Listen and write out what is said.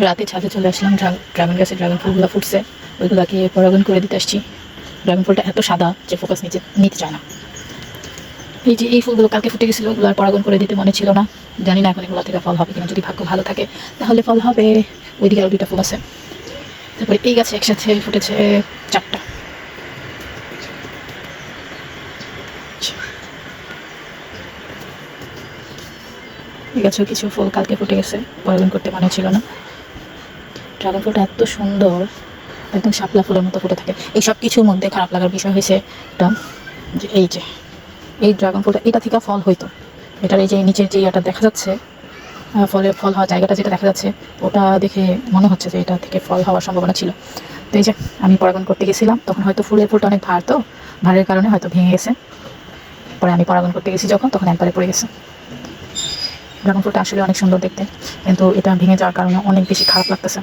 রাতে ছাদে চলে আসলাম, ড্রাগন গাছে ড্রাগন ফুলগুলো ফুটছে, ওইগুলাকে পরাগণ করে দিতে আসছি। ড্রাগন ফুলটা এত সাদা যে ফোকাস নিতে চায় না। এই যে এই ফুলগুলো কালকে ফুটে গেছিলো, ওগুলো আর পরাগণ করে দিতে মনে ছিল না। জানি না এখন এগুলো থেকে ফল হবে কিনা, যদি ভাগ্য ভালো থাকে তাহলে ফল হবে। ওইদিকে আরও 2টা ফুল আছে। তারপরে এই গাছে একসাথে ফুটেছে 4টা। এই গাছেও কিছু ফুল কালকে ফুটে গেছে, পরাগণ করতে মনে ছিল না। ড্রাগন ফুলটা এত সুন্দর, একদম শাপলা ফুলের মতো ফুটে থাকে। এই সব কিছুর মধ্যে খারাপ লাগার বিষয় হয়েছে এটা, যে এই ড্রাগন ফুলটা এটা থেকে ফল হইতো, এটার এই যে নিচের যে ইয়াটা দেখা যাচ্ছে, ফল হওয়ার জায়গাটা যেটা দেখা যাচ্ছে, ওটা দেখে মনে হচ্ছে যে এটা থেকে ফল হওয়ার সম্ভাবনা ছিল। তো এই যে আমি পরাগণ করতে গেছিলাম, তখন হয়তো ফুলটা অনেক ভার, তো ভারের কারণে হয়তো ভেঙে গেছে। পরে আমি পরাগণ করতে গেছি যখন, তখন একবারে পড়ে গেছে। ড্রাগন ফুলটা আসলে অনেক সুন্দর দেখতে, কিন্তু এটা ভেঙে যাওয়ার কারণে অনেক বেশি খারাপ লাগতেছে।